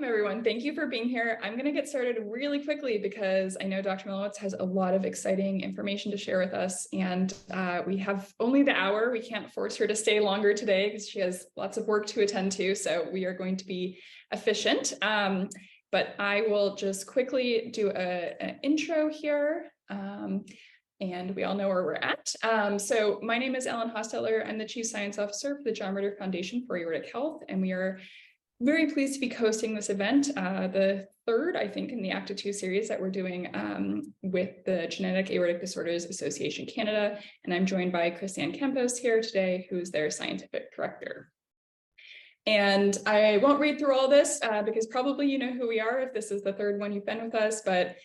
Welcome, everyone. Thank you for being here. I'm going to get started really quickly because I know Dr. Milewicz has a lot of exciting information to share with us, and we have only the hour. We can't force her to stay longer today because she has lots of work to attend to, so we are going to be efficient. But I will just quickly do an intro here. And we all know where we're at. So my name is Ellen Hostetler. I'm the Chief Science Officer for the John Ritter Foundation for Aortic Health, and we are very pleased to be hosting this event, the third, I think, in the ACTA2 series that we're doing with the Genetic Aortic Disorders Association Canada. And I'm joined by Chrisanne Campos here today, who's their scientific director. And I won't read through all this because probably you know who we are if this is the third one you've been with us, but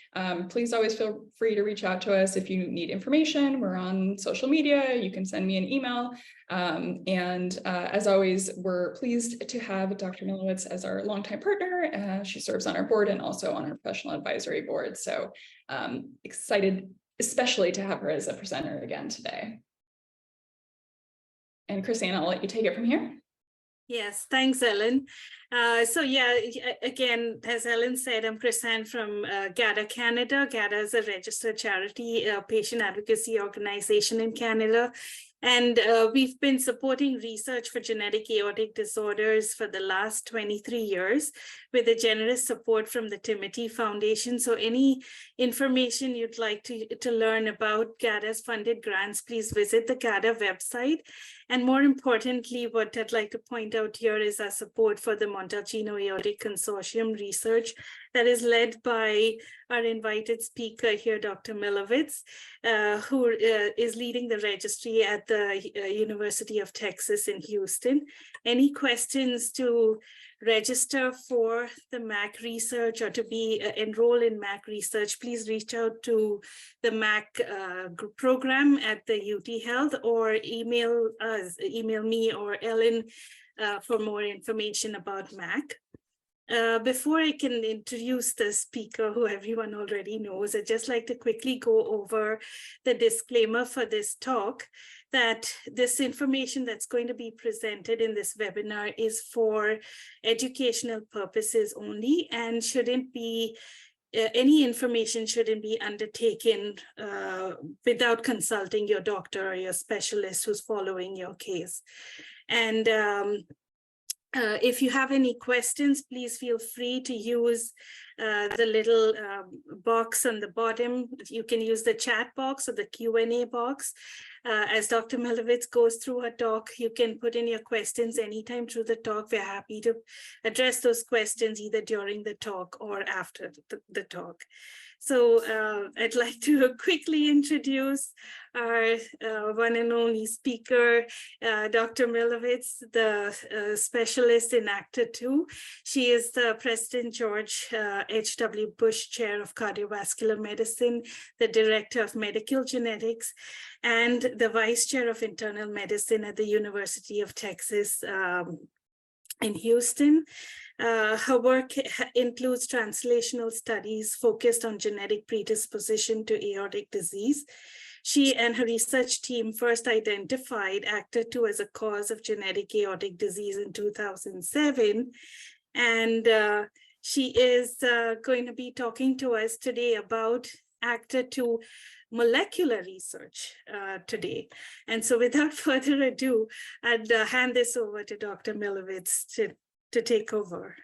please always feel free to reach out to us if you need information. We're on social media. You can send me an email. As always, we're pleased to have Dr. Milewicz as our longtime partner. She serves on our board and also on our professional advisory board. So excited, especially to have her as a presenter again today. And Chrisanne, I'll let you take it from here. Yes, thanks, Ellen. So yeah, again, as Ellen said, I'm Chrisanne from GADA Canada. GADA is a registered charity patient advocacy organization in Canada. And we've been supporting research for genetic aortic disorders for the last 23 years with a generous support from the Timothy Foundation. So any information you'd like to learn about GADA's funded grants, please visit the GADA website. And more importantly, what I'd like to point out here is our support for the Montalcino Aortic Consortium research that is led by our invited speaker here, Dr. Milewicz, who is leading the registry at the University of Texas in Houston. Any questions to register for the MAC research or to be enrolled in MAC research, please reach out to the MAC program at the UT Health or email me or Ellen for more information about MAC. Before I can introduce the speaker, who everyone already knows, I'd just like to quickly go over the disclaimer for this talk, that this information that's going to be presented in this webinar is for educational purposes only and shouldn't be, any information shouldn't be undertaken without consulting your doctor or your specialist who's following your case. And if you have any questions, please feel free to use the little box on the bottom. You can use the chat box or the Q&A box. As Dr. Milewicz goes through her talk, you can put in your questions anytime through the talk. We're happy to address those questions either during the talk or after the talk. So I'd like to quickly introduce our one and only speaker, Dr. Milewicz, the specialist in ACTA2. She is the President George H.W. Bush Chair of Cardiovascular Medicine, the Director of Medical Genetics, and the Vice Chair of Internal Medicine at the University of Texas in Houston. Her work includes translational studies focused on genetic predisposition to aortic disease. She and her research team first identified ACTA2 as a cause of genetic aortic disease in 2007. And she is going to be talking to us today about ACTA2 molecular research today. And so without further ado, I'd hand this over to Dr. Milewicz to take over.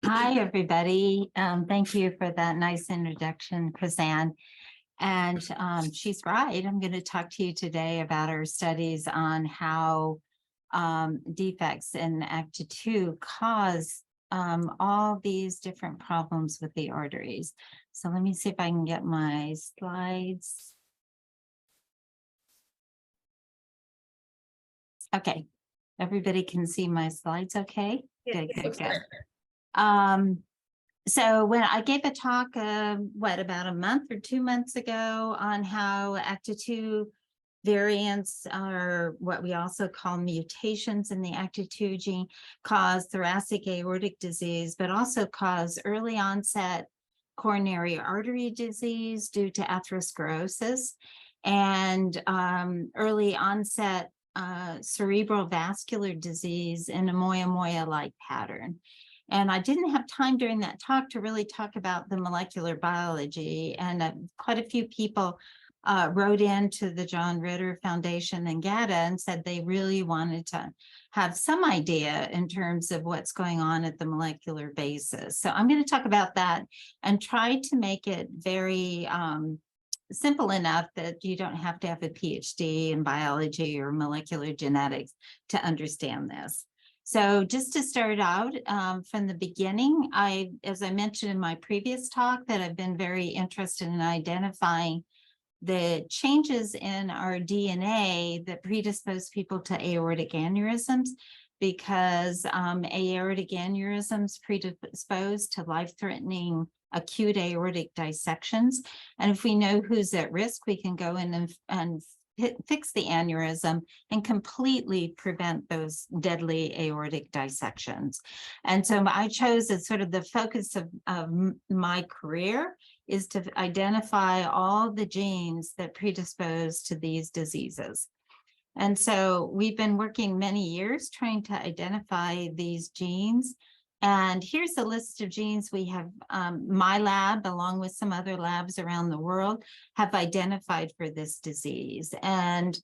Hi, everybody. Thank you for that nice introduction, Chrisanne. And she's right. I'm going to talk to you today about our studies on how defects in ACTA2 cause all these different problems with the arteries. So let me see if I can get my slides. Okay. Everybody can see my slides, okay? Yeah, Good. So when I gave a talk, about a month or 2 months ago on how ACTA2 variants are what we also call mutations in the ACTA2 gene cause thoracic aortic disease, but also cause early onset coronary artery disease due to atherosclerosis and early onset cerebral vascular disease in a moyamoya-like pattern. And I didn't have time during that talk to really talk about the molecular biology. And quite a few people wrote into the John Ritter Foundation and GATA and said they really wanted to have some idea in terms of what's going on at the molecular basis. So I'm going to talk about that and try to make it very simple enough that you don't have to have a PhD in biology or molecular genetics to understand this. So just to start out from the beginning, as I mentioned in my previous talk, that I've been very interested in identifying the changes in our DNA that predispose people to aortic aneurysms, because aortic aneurysms predispose to life-threatening acute aortic dissections. And if we know who's at risk, we can go in and fix the aneurysm and completely prevent those deadly aortic dissections. And so I chose as sort of the focus of my career is to identify all the genes that predispose to these diseases. And so we've been working many years trying to identify these genes. And here's a list of genes we have, my lab, along with some other labs around the world, have identified for this disease. And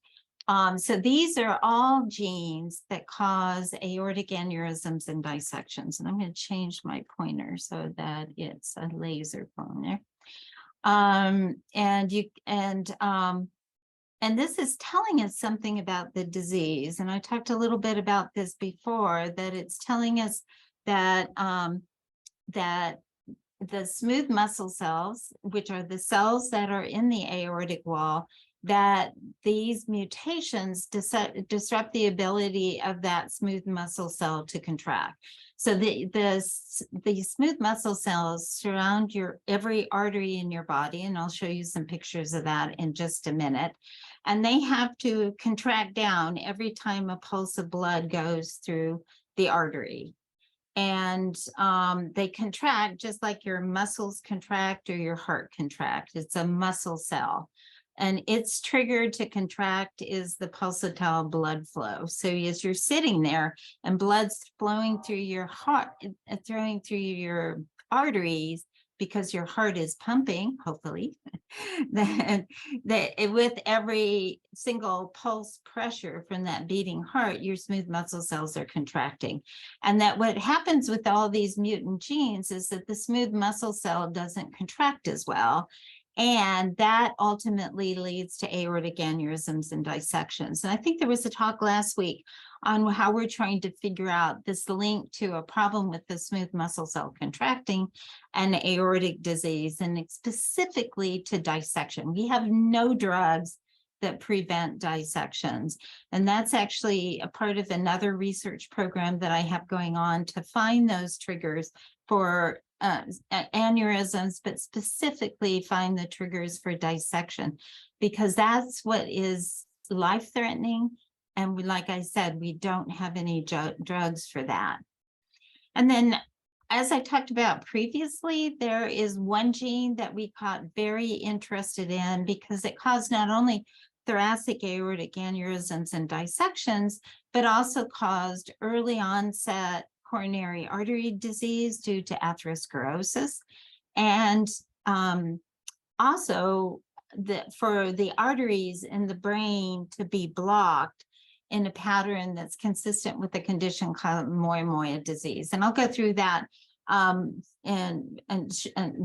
so these are all genes that cause aortic aneurysms and dissections. And I'm going to change my pointer so that it's a laser pointer. And this is telling us something about the disease. And I talked a little bit about this before, that it's telling us that that the smooth muscle cells, which are the cells that are in the aortic wall, that these mutations disrupt the ability of that smooth muscle cell to contract. So the smooth muscle cells surround every artery in your body, and I'll show you some pictures of that in just a minute. And they have to contract down every time a pulse of blood goes through the artery. And they contract just like your muscles contract or your heart contract. It's a muscle cell. And it's triggered to contract is the pulsatile blood flow. So as you're sitting there and blood's flowing through your heart, flowing through your arteries, because your heart is pumping, hopefully, that with every single pulse pressure from that beating heart, your smooth muscle cells are contracting. And that what happens with all these mutant genes is that the smooth muscle cell doesn't contract as well. And that ultimately leads to aortic aneurysms and dissections. And I think there was a talk last week on how we're trying to figure out this link to a problem with the smooth muscle cell contracting and aortic disease, and specifically to dissection. We have no drugs that prevent dissections. And that's actually a part of another research program that I have going on to find those triggers for aneurysms, but specifically find the triggers for dissection, because that's what is life-threatening. And like I said, we don't have any drugs for that. And then, as I talked about previously, there is one gene that we got very interested in because it caused not only thoracic aortic aneurysms and dissections, but also caused early onset coronary artery disease due to atherosclerosis. And also for the arteries in the brain to be blocked in a pattern that's consistent with a condition called moyamoya disease. And I'll go through that and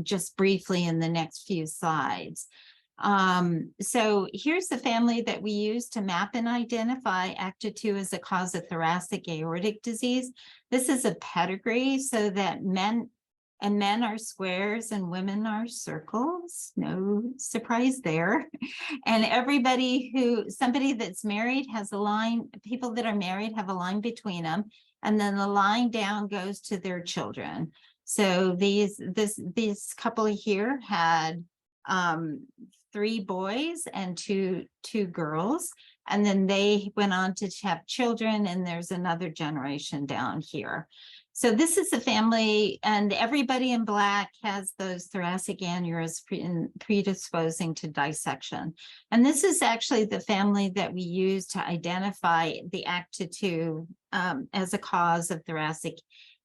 just briefly in the next few slides. So here's the family that we use to map and identify ACTA2 as a cause of thoracic aortic disease. This is a pedigree so that men are squares and women are circles. No surprise there. And somebody that's married has a line, people that are married have a line between them, and then the line down goes to their children. So this couple here had 3 boys and two girls, and then they went on to have children, and there's another generation down here. So this is the family, and everybody in black has those thoracic aneurysms predisposing to dissection. And this is actually the family that we use to identify the ACTA2 as a cause of thoracic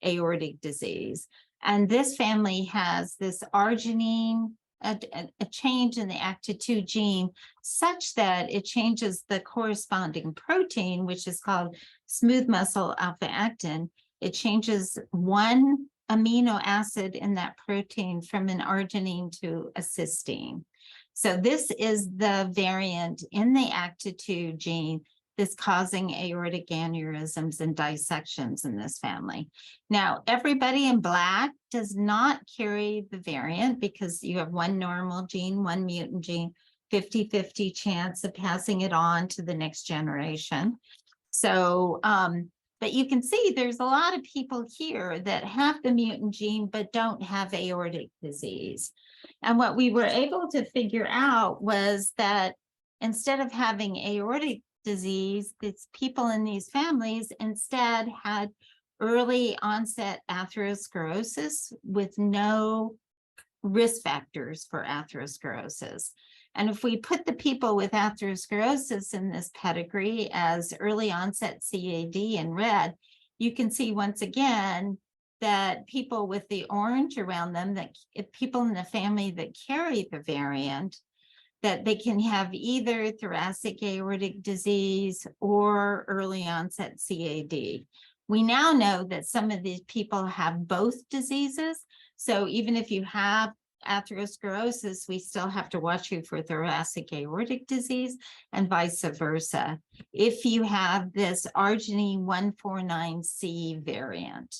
aortic disease. And this family has this arginine, a change in the ACTA2 gene such that it changes the corresponding protein, which is called smooth muscle alpha actin. It changes one amino acid in that protein from an arginine to a cysteine. So this is the variant in the ACTA2 gene that's causing aortic aneurysms and dissections in this family. Now, everybody in Black does not carry the variant because you have one normal gene, one mutant gene, 50-50 chance of passing it on to the next generation. So, but you can see there's a lot of people here that have the mutant gene but don't have aortic disease. And what we were able to figure out was that instead of having aortic disease, these people in these families instead had early onset atherosclerosis with no risk factors for atherosclerosis. And if we put the people with atherosclerosis in this pedigree as early onset CAD in red, you can see once again that people with the orange around them, that if people in the family that carry the variant, that they can have either thoracic aortic disease or early onset CAD. We now know that some of these people have both diseases. So even if you have atherosclerosis, we still have to watch you for thoracic aortic disease and vice versa if you have this arginine 149C variant.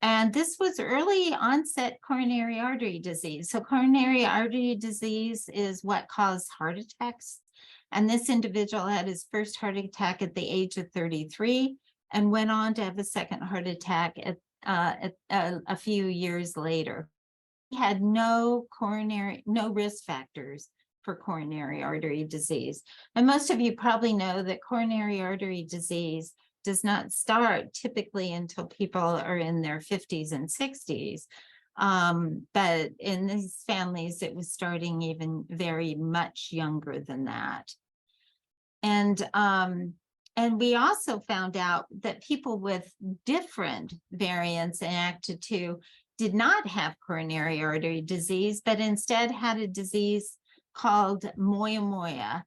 And this was early onset coronary artery disease. So coronary artery disease is what caused heart attacks. And this individual had his first heart attack at the age of 33 and went on to have a second heart attack at a few years later. He had no risk factors for coronary artery disease. And most of you probably know that coronary artery disease does not start typically until people are in their 50s and 60s. But in these families, it was starting even very much younger than that. And we also found out that people with different variants in ACTA2 did not have coronary artery disease, but instead had a disease called moyamoya.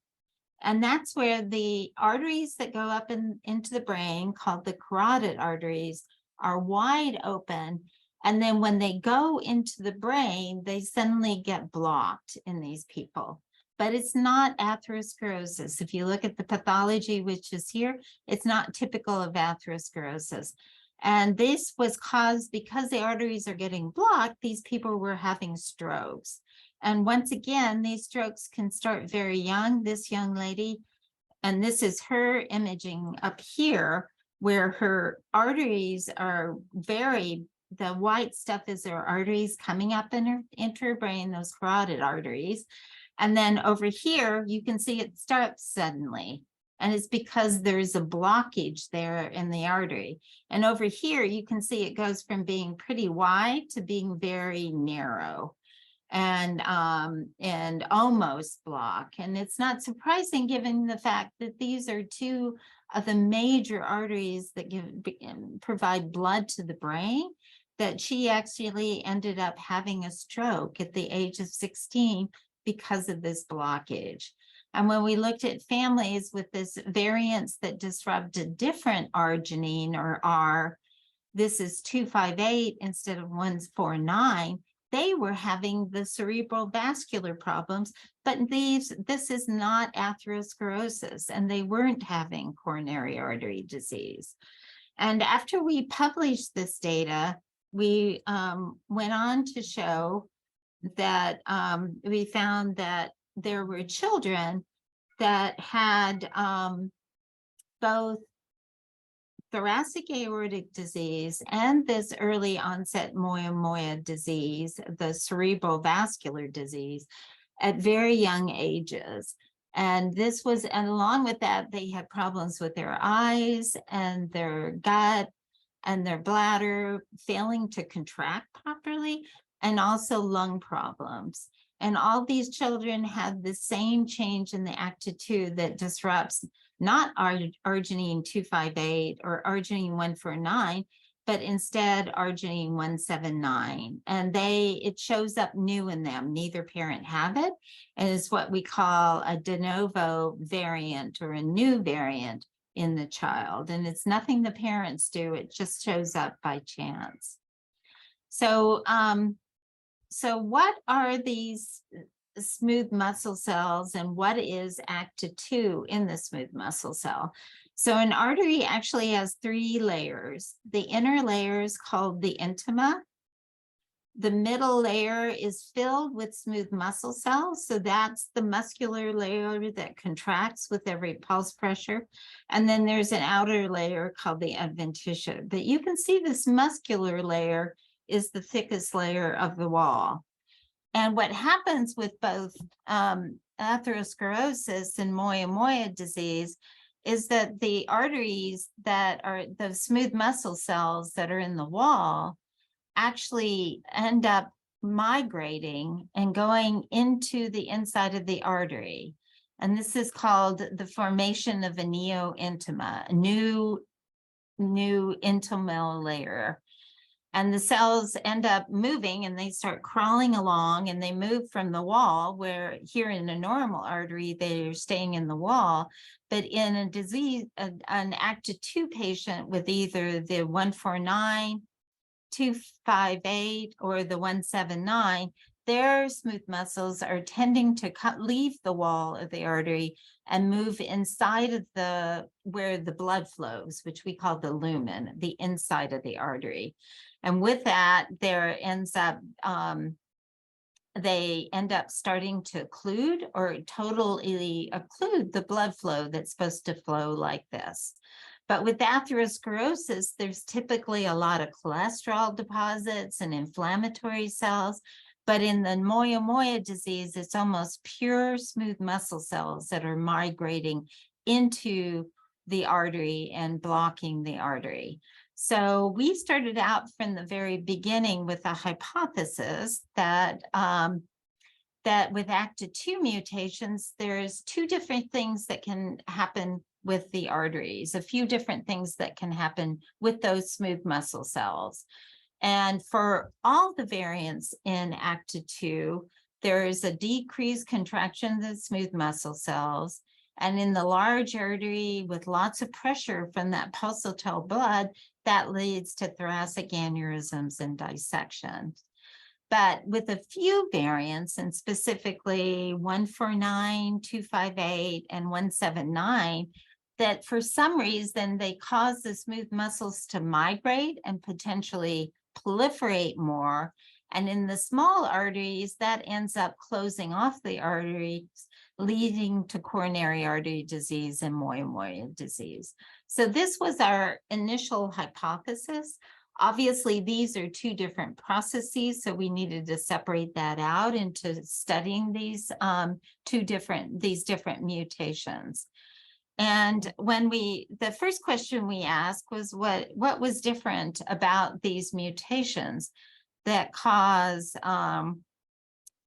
And that's where the arteries that go up into the brain, called the carotid arteries, are wide open. And then when they go into the brain, they suddenly get blocked in these people. But it's not atherosclerosis. If you look at the pathology, which is here, it's not typical of atherosclerosis. And this was caused because the arteries are getting blocked, these people were having strokes. And once again, these strokes can start very young. This young lady, and this is her imaging up here, where her arteries are the white stuff is her arteries coming up into her brain, those carotid arteries. And then over here, you can see it starts suddenly. And it's because there's a blockage there in the artery. And over here, you can see it goes from being pretty wide to being very narrow and almost block. And it's not surprising given the fact that these are two of the major arteries that provide blood to the brain, that she actually ended up having a stroke at the age of 16 because of this blockage. And when we looked at families with this variants that disrupt a different arginine or R, this is 258 instead of 149, they were having the cerebral vascular problems, but this is not atherosclerosis, and they weren't having coronary artery disease. And after we published this data, we went on to show that we found that there were children that had both thoracic aortic disease and this early onset moyamoya disease, the cerebral vascular disease, at very young ages. And this was, and along with that, they had problems with their eyes and their gut and their bladder failing to contract properly, and also lung problems. And all these children had the same change in the ACTA2 that disrupts not arginine 258 or arginine 149, but instead arginine 179. And it shows up new in them. Neither parent have it. And it's what we call a de novo variant or a new variant in the child. And it's nothing the parents do. It just shows up by chance. So, so what are these smooth muscle cells and what is ACTA2 in the smooth muscle cell? So an artery actually has 3 layers. The inner layer is called the intima. The middle layer is filled with smooth muscle cells. So that's the muscular layer that contracts with every pulse pressure. And then there's an outer layer called the adventitia. But you can see this muscular layer is the thickest layer of the wall. And what happens with both atherosclerosis and moyamoya disease is that the arteries that are the smooth muscle cells that are in the wall actually end up migrating and going into the inside of the artery. And this is called the formation of a neointima, a new intimal layer. And the cells end up moving and they start crawling along and they move from the wall, where here in a normal artery, they're staying in the wall. But in a disease, an ACTA2 patient with either the 149, 258, or the 179, their smooth muscles are tending to leave the wall of the artery and move inside of where the blood flows, which we call the lumen, the inside of the artery. And with that, they end up starting to occlude or totally occlude the blood flow that's supposed to flow like this. But with atherosclerosis, there's typically a lot of cholesterol deposits and inflammatory cells. But in the moyamoya disease, it's almost pure smooth muscle cells that are migrating into the artery and blocking the artery. So we started out from the very beginning with a hypothesis that that with ACTA2 mutations, there's 2 different things that can happen with the arteries, a few different things that can happen with those smooth muscle cells. And for all the variants in ACTA2, there is a decreased contraction of the smooth muscle cells. And in the large artery with lots of pressure from that pulsatile blood, that leads to thoracic aneurysms and dissections. But with a few variants, and specifically 149, 258, and 179, that for some reason they cause the smooth muscles to migrate and potentially proliferate more. And in the small arteries, that ends up closing off the arteries, leading to coronary artery disease and moyamoya disease. So this was our initial hypothesis. Obviously, these are 2 different processes, so we needed to separate that out into studying these different mutations. And when the first question we asked was what was different about these mutations that cause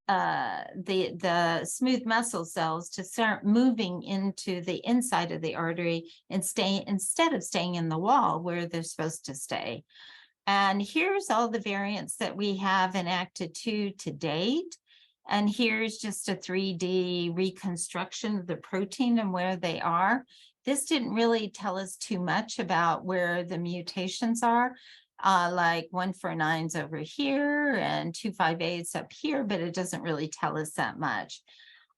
the smooth muscle cells to start moving into the inside of the artery and instead of staying in the wall where they're supposed to stay. And here's all the variants that we have in ACTA2 to date. And here's just a 3D reconstruction of the protein and where they are. This didn't really tell us too much about where the mutations are. Like 149's over here and 258's up here, but it doesn't really tell us that much.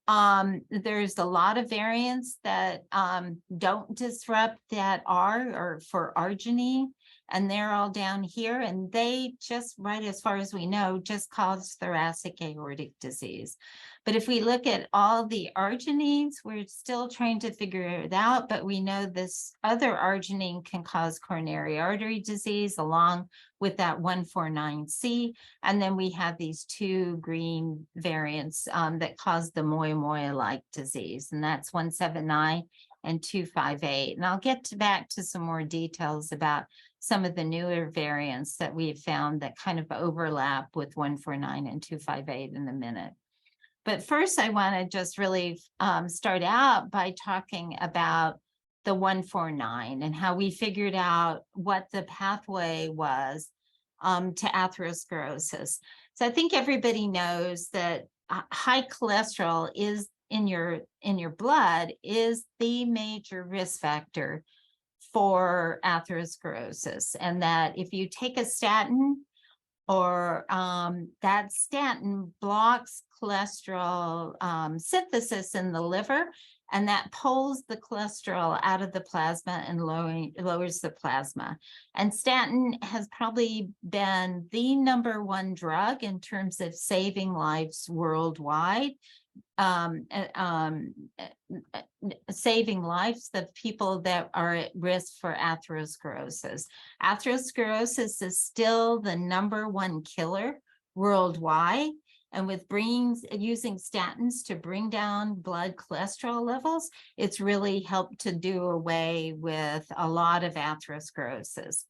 There's a lot of variants that don't disrupt that R or for arginine, and they're all down here, and they just, right as far as we know, just cause thoracic aortic disease. But if we look at all the arginines, we're still trying to figure it out, but we know this other arginine can cause coronary artery disease along with that 149C. And then we have these 2 green variants that cause the moyamoya-like disease, and that's 179 and 258. And I'll get back to some more details about some of the newer variants that we've found that kind of overlap with 149 and 258 in a minute. But first, I want to just really start out by talking about the 149 and how we figured out what the pathway was to atherosclerosis. So I think everybody knows that high cholesterol is in your blood is the major risk factor for atherosclerosis, and that if you take a statin, or that statin blocks cholesterol synthesis in the liver, and that pulls the cholesterol out of the plasma and lowers the plasma. And statin has probably been the #1 drug in terms of saving lives worldwide. Saving lives of people that are at risk for atherosclerosis. Atherosclerosis is still the #1 killer worldwide. And with using statins to bring down blood cholesterol levels, it's really helped to do away with a lot of atherosclerosis.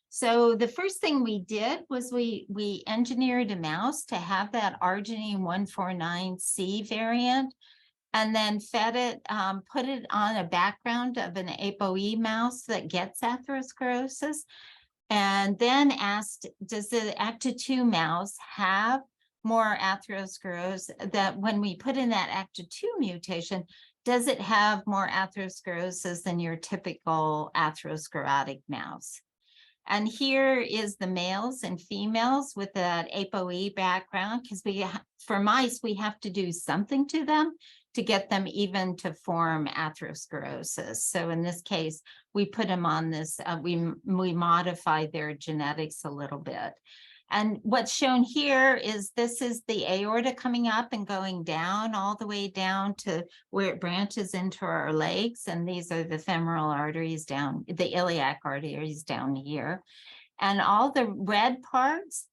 So the first thing we did was we engineered a mouse to have that arginine 149C variant, and then fed it, put it on a background of an ApoE mouse that gets atherosclerosis, and then asked, does the ACTA2 mouse have more atherosclerosis? That when we put in that ACTA2 mutation, does it have more atherosclerosis than your typical atherosclerotic mouse? And here is the males and females with that ApoE background, because for mice, we have to do something to them to get them even to form atherosclerosis. So in this case, we put them on this, we modified their genetics a little bit. And what's shown here is this is the aorta coming up and going down all the way down to where it branches into our legs. And these are the femoral arteries down, the iliac arteries down here. And all the red parts,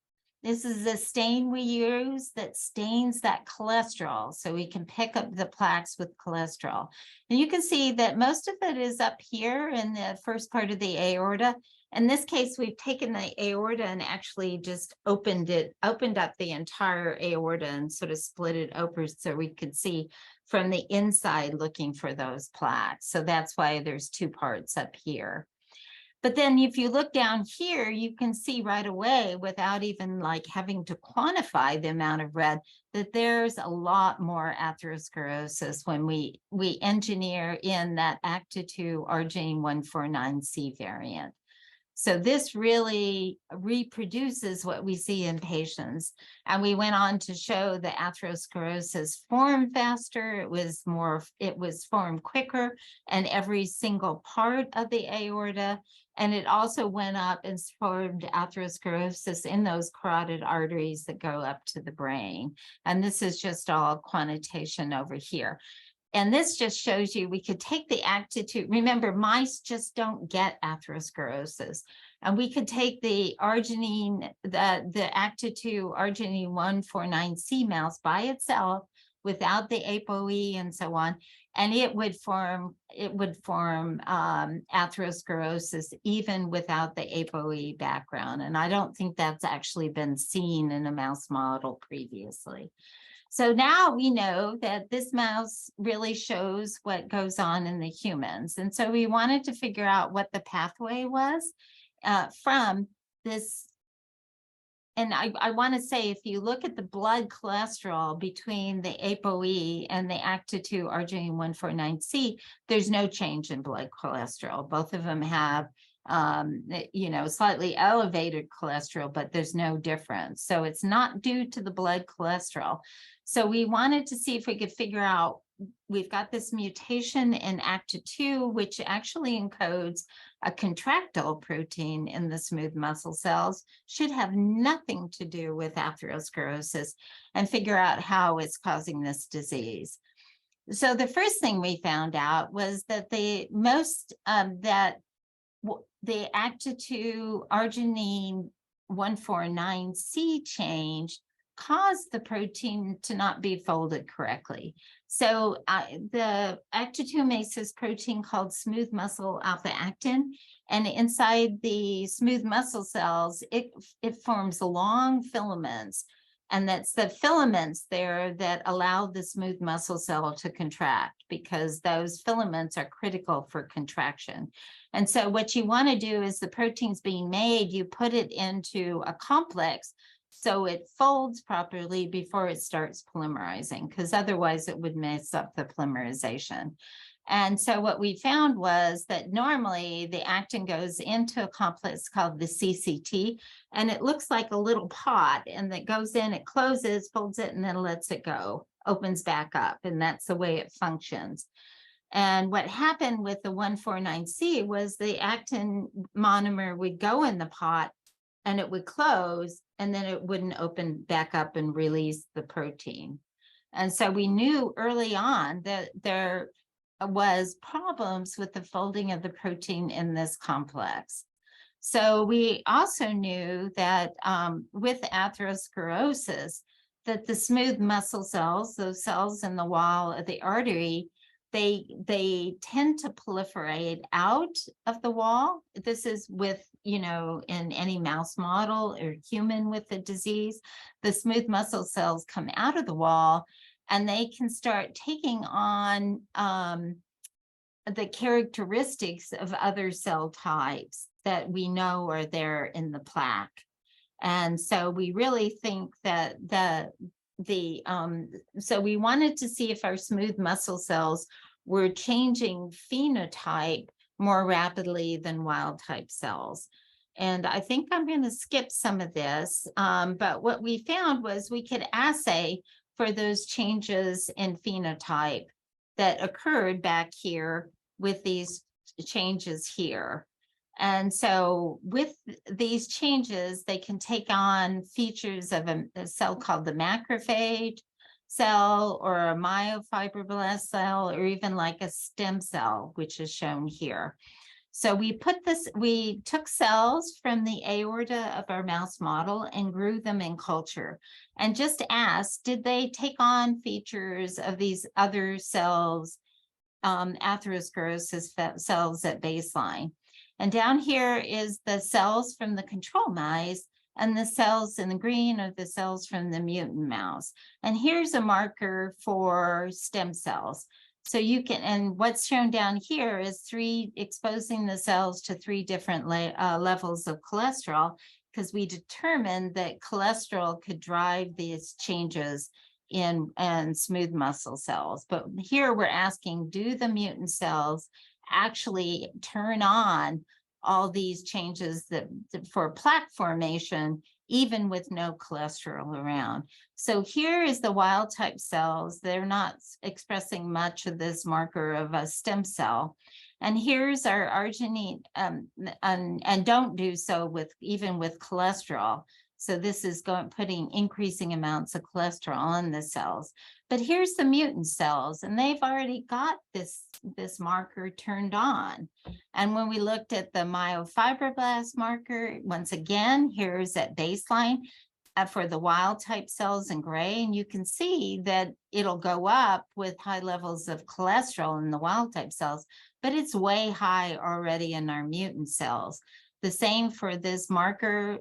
this is the stain we use that stains that cholesterol, so we can pick up the plaques with cholesterol. And you can see that most of it is up here in the first part of the aorta. In this case, we've taken the aorta and actually just opened up the entire aorta and sort of split it open so we could see from the inside looking for those plaques. So that's why there's two parts up here. But then if you look down here, you can see right away, without even like having to quantify the amount of red, that there's a lot more atherosclerosis when we engineer in that ACTA2 arginine 149C variant. So this really reproduces what we see in patients. And we went on to show the atherosclerosis formed faster, it was formed quicker in every single part of the aorta. And it also went up and formed atherosclerosis in those carotid arteries that go up to the brain. And this is just all quantitation over here. And this just shows you we could take the ACTA2. Remember, mice just don't get atherosclerosis. And we could take the arginine, the ACTA2 arginine 149C mouse by itself without the ApoE and so on, and it would form atherosclerosis even without the ApoE background. And I don't think that's actually been seen in a mouse model previously. So now we know that this mouse really shows what goes on in the humans. And so we wanted to figure out what the pathway was from this. And I want to say, if you look at the blood cholesterol between the ApoE and the ACTA2 arginine 149C, there's no change in blood cholesterol. Both of them have slightly elevated cholesterol, but there's no difference. So it's not due to the blood cholesterol. So we wanted to see if we could figure out, we've got this mutation in ACTA2, which actually encodes a contractile protein in the smooth muscle cells, should have nothing to do with atherosclerosis, and figure out how it's causing this disease. So the first thing we found out was that the ACTA2 arginine 149C change caused the protein to not be folded correctly. So the ACTA2 makes this protein called smooth muscle alpha actin, and inside the smooth muscle cells, it forms long filaments And that's the filaments there that allow the smooth muscle cell to contract, because those filaments are critical for contraction. And so what you want to do is the protein's being made, you put it into a complex so it folds properly before it starts polymerizing, because otherwise it would mess up the polymerization. And so what we found was that normally the actin goes into a complex called the CCT, and it looks like a little pot, and that goes in, it closes, folds it, and then lets it go, opens back up, and that's the way it functions. And what happened with the 149C was the actin monomer would go in the pot and it would close, and then it wouldn't open back up and release the protein. And so we knew early on that there was problems with the folding of the protein in this complex. So we also knew that with atherosclerosis, that the smooth muscle cells, those cells in the wall of the artery, they tend to proliferate out of the wall. This is with, in any mouse model or human with the disease, the smooth muscle cells come out of the wall, and they can start taking on the characteristics of other cell types that we know are there in the plaque. And so we really think that so we wanted to see if our smooth muscle cells were changing phenotype more rapidly than wild type cells. And I think I'm going to skip some of this, but what we found was we could assay for those changes in phenotype that occurred back here with these changes here. And so with these changes, they can take on features of a cell called the macrophage cell, or a myofibroblast cell, or even like a stem cell, which is shown here. So we took cells from the aorta of our mouse model and grew them in culture, and just asked, did they take on features of these other cells, atherosclerosis cells at baseline? And down here is the cells from the control mice, and the cells in the green are the cells from the mutant mouse. And here's a marker for stem cells. So you can, and what's shown down here is exposing the cells to 3 different levels of cholesterol, because we determined that cholesterol could drive these changes in smooth muscle cells. But here we're asking, do the mutant cells actually turn on all these changes that for plaque formation, even with no cholesterol around? So here is the wild type cells. They're not expressing much of this marker of a stem cell. And here's our arginine, and don't do so even with cholesterol. So this is putting increasing amounts of cholesterol on the cells. But here's the mutant cells, and they've already got this marker turned on. And when we looked at the myofibroblast marker, once again, here's at baseline for the wild type cells in gray, and you can see that it'll go up with high levels of cholesterol in the wild type cells, but it's way high already in our mutant cells. The same for this marker.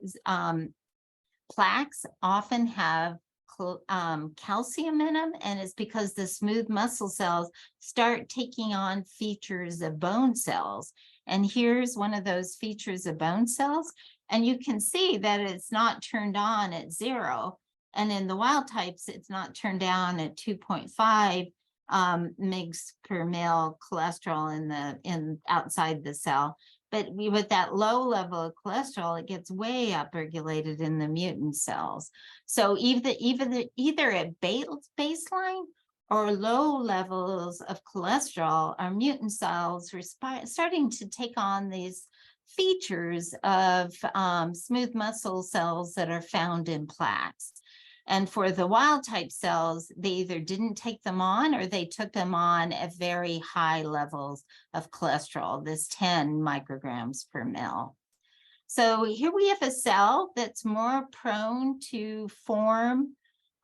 Plaques often have calcium in them, and it's because the smooth muscle cells start taking on features of bone cells. And here's one of those features of bone cells, and you can see that it's not turned on at 0. And in the wild types, it's not turned down at 2.5 mg per ml cholesterol in outside the cell. But with that low level of cholesterol, it gets way upregulated in the mutant cells. So either at baseline or low levels of cholesterol, our mutant cells are starting to take on these features of smooth muscle cells that are found in plaques. And for the wild type cells, they either didn't take them on, or they took them on at very high levels of cholesterol, this 10 micrograms per ml. So here we have a cell that's more prone to form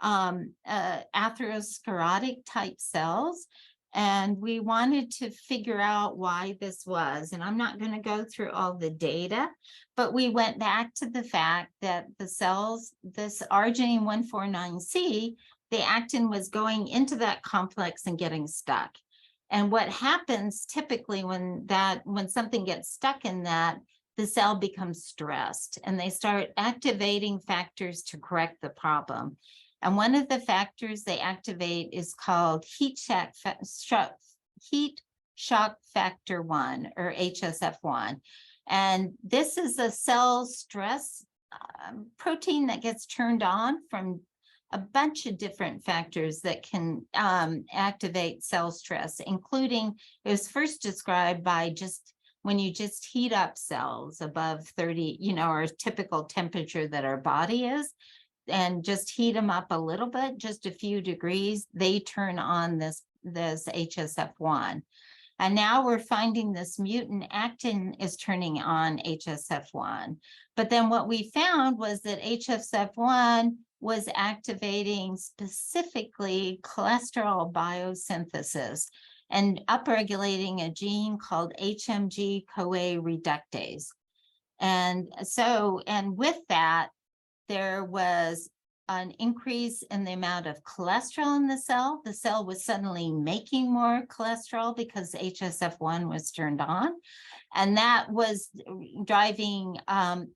atherosclerotic type cells. And we wanted to figure out why this was. And I'm not going to go through all the data, but we went back to the fact that the cells, this arginine 149C, the actin was going into that complex and getting stuck. And what happens typically when something gets stuck in that, the cell becomes stressed and they start activating factors to correct the problem. And one of the factors they activate is called heat shock factor 1, or HSF1. And this is a cell stress protein that gets turned on from a bunch of different factors that can activate cell stress, including, it was first described by just when you just heat up cells above 30, our typical temperature that our body is, and just heat them up a little bit, just a few degrees, they turn on this HSF1. And now we're finding this mutant actin is turning on HSF1. But then what we found was that HSF1 was activating specifically cholesterol biosynthesis and upregulating a gene called HMG-CoA reductase. And with that, there was an increase in the amount of cholesterol in the cell. The cell was suddenly making more cholesterol because HSF1 was turned on. And that was driving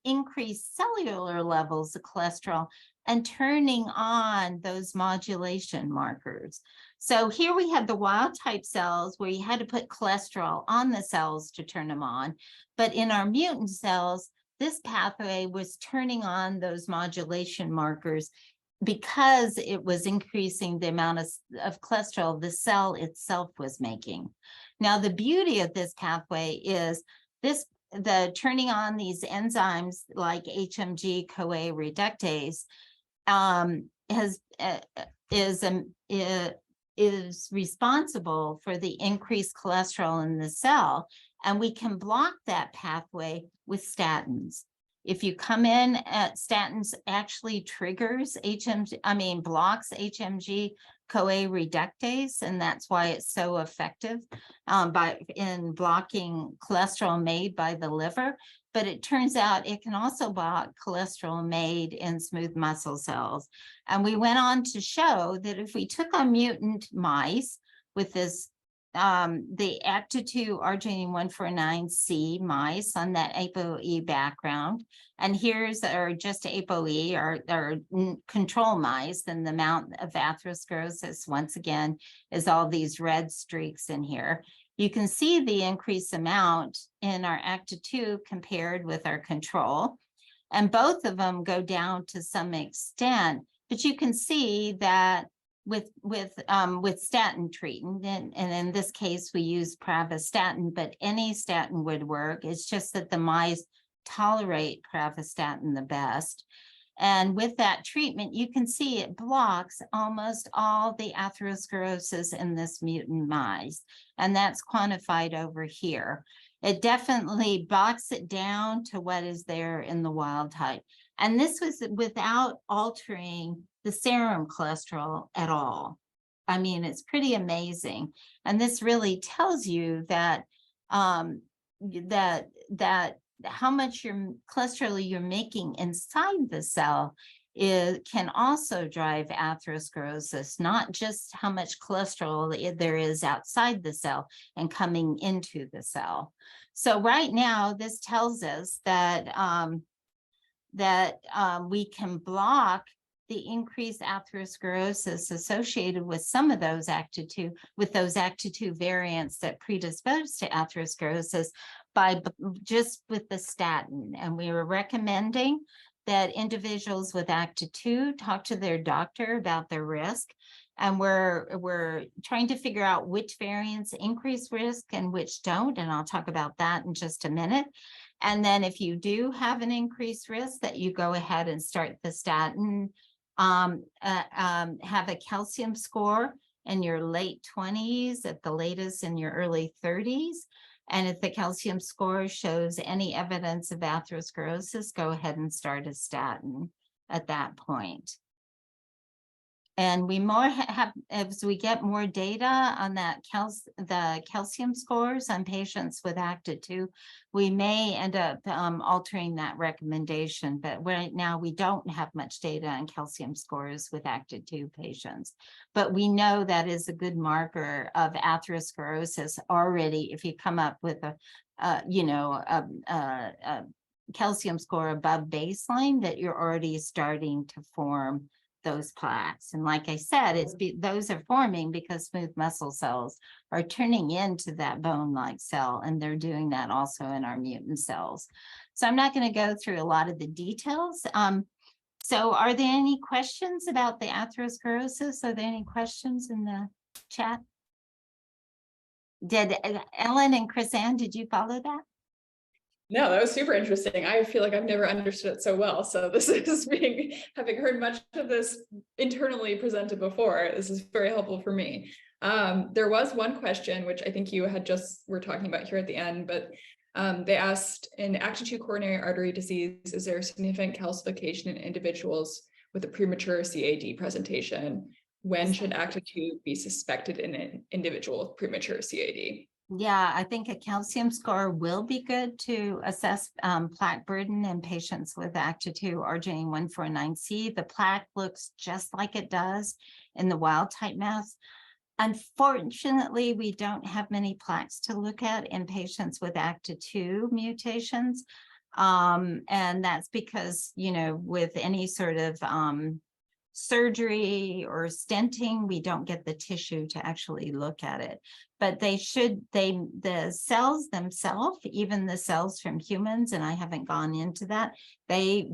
increased cellular levels of cholesterol and turning on those modulation markers. So here we had the wild type cells where you had to put cholesterol on the cells to turn them on. But in our mutant cells, this pathway was turning on those modulation markers because it was increasing the amount of cholesterol the cell itself was making. Now, the beauty of this pathway is the turning on these enzymes like HMG-CoA reductase is responsible for the increased cholesterol in the cell, and we can block that pathway with statins. If you come in at statins actually triggers blocks HMG-CoA reductase, and that's why it's so effective in blocking cholesterol made by the liver. But it turns out it can also block cholesterol made in smooth muscle cells. And we went on to show that if we took on mutant mice with this, the ACTA2 R179C mice on that ApoE background, and here's our just ApoE, our control mice, and the amount of atherosclerosis, once again, is all these red streaks in here. You can see the increased amount in our ACTA2 compared with our control, and both of them go down to some extent, but you can see that with statin treatment, and in this case we use pravastatin, but any statin would work. It's just that the mice tolerate pravastatin the best. And with that treatment, you can see it blocks almost all the atherosclerosis in this mutant mice. And that's quantified over here. It definitely blocks it down to what is there in the wild type. And this was without altering the serum cholesterol at all. I mean, it's pretty amazing. And this really tells you that how much cholesterol you're making inside the cell can also drive atherosclerosis, not just how much cholesterol there is outside the cell and coming into the cell. So right now, this tells us that we can block the increased atherosclerosis associated with some of those ACTA2 variants that predispose to atherosclerosis by just with the statin. And we were recommending that individuals with ACTA2 talk to their doctor about their risk. And we're trying to figure out which variants increase risk and which don't. And I'll talk about that in just a minute. And then if you do have an increased risk, that you go ahead and start the statin, have a calcium score in your late 20s, at the latest in your early 30s. And if the calcium score shows any evidence of atherosclerosis, go ahead and start a statin at that point. And we more have, as we get more data on that the calcium scores on patients with ACTA2, we may end up altering that recommendation. But right now we don't have much data on calcium scores with ACTA2 patients. But we know that is a good marker of atherosclerosis already. If you come up with a calcium score above baseline, that you're already starting to form those plaques. And like I said, those are forming because smooth muscle cells are turning into that bone-like cell, and they're doing that also in our mutant cells. So I'm not going to go through a lot of the details. So are there any questions about the atherosclerosis? Are there any questions in the chat? Did Ellen and Chris-Ann, did you follow that? No, that was super interesting. I feel like I've never understood it so well. So this is having heard much of this internally presented before, this is very helpful for me. There was one question, which I think you had were talking about here at the end, but they asked, in ACTA2 coronary artery disease, is there significant calcification in individuals with a premature CAD presentation? When should ACTA2 be suspected in an individual with premature CAD? Yeah, I think a calcium score will be good to assess plaque burden in patients with ACTA2 R179C. The plaque looks just like it does in the wild type mass. Unfortunately, we don't have many plaques to look at in patients with ACTA2 mutations. And that's because, with any sort of surgery or stenting, we don't get the tissue to actually look at it. But the cells themselves, even the cells from humans, and I haven't gone into that, they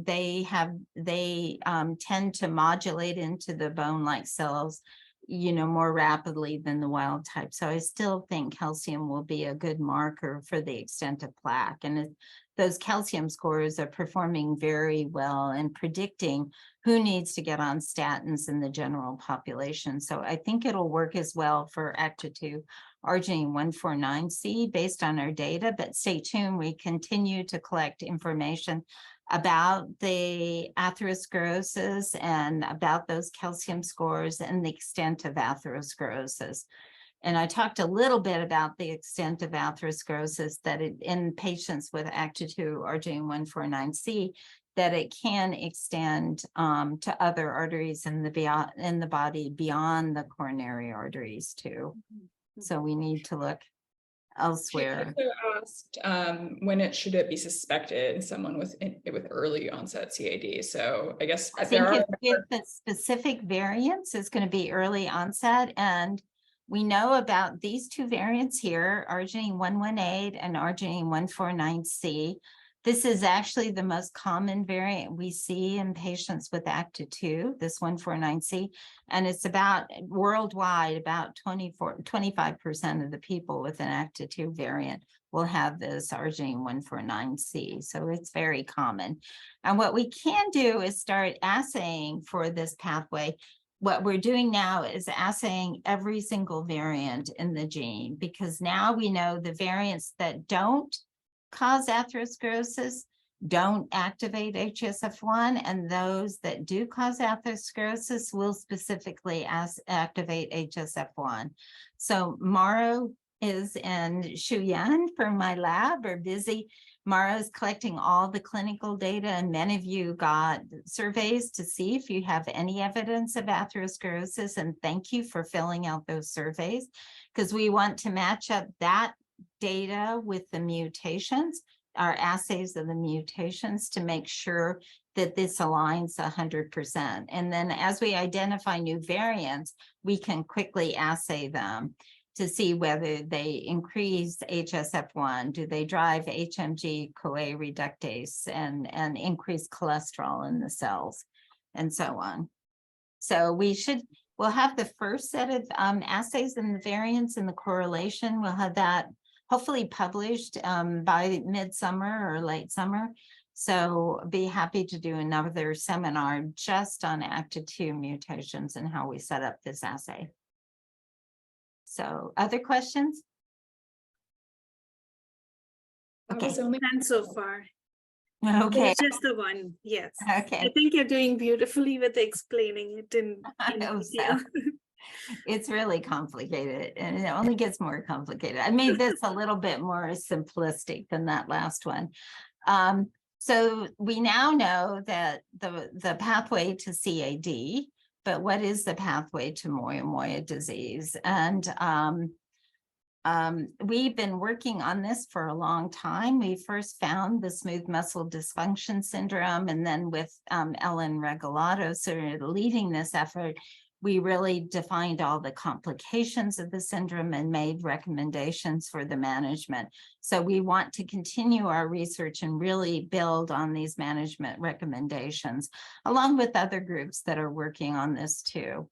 tend to modulate into the bone-like cells, more rapidly than the wild type. So I still think calcium will be a good marker for the extent of plaque. And those calcium scores are performing very well and predicting who needs to get on statins in the general population. So I think it'll work as well for ACTA2 R179C based on our data, but stay tuned. We continue to collect information about the atherosclerosis and about those calcium scores and the extent of atherosclerosis. And I talked a little bit about the extent of atherosclerosis, that in patients with ACTA2 R179C, that it can extend to other arteries in the body beyond the coronary arteries too. So we need to look elsewhere. She also asked when should it be suspected in someone with early onset CAD. So I guess I think if the specific variants is going to be early onset, and we know about these two variants here, R118 and R149C. This is actually the most common variant we see in patients with ACTA2, this 149C, and it's about worldwide, about 25% of the people with an ACTA2 variant will have this R149C. So it's very common. And what we can do is start assaying for this pathway. What we're doing now is assaying every single variant in the gene, because now we know the variants that don't cause atherosclerosis don't activate HSF1, and those that do cause atherosclerosis will specifically activate HSF1. So Mauro and Shuyan from my lab are busy. Mara's collecting all the clinical data, and many of you got surveys to see if you have any evidence of atherosclerosis, and thank you for filling out those surveys, because we want to match up that data with the mutations, our assays of the mutations, to make sure that this aligns 100%. And then as we identify new variants, we can quickly assay them to see whether they increase HSF1, do they drive HMG-CoA reductase and increase cholesterol in the cells, and so on. So we'll have the first set of assays and the variants and the correlation. We'll have that hopefully published by midsummer or late summer. So be happy to do another seminar just on ACTA2 mutations and how we set up this assay. So other questions? Okay. And so far. Okay, It's just the one, yes. I okay. think you're doing beautifully with explaining it I in hope so. detail. It's really complicated and it only gets more complicated. I made this a little bit more simplistic than that last one. So we now know that the pathway to CAD, but what is the pathway to moyamoya disease? And we've been working on this for a long time. We first found the smooth muscle dysfunction syndrome, and then with Ellen Regalado sort of leading this effort, we really defined all the complications of the syndrome and made recommendations for the management. So we want to continue our research and really build on these management recommendations, along with other groups that are working on this too.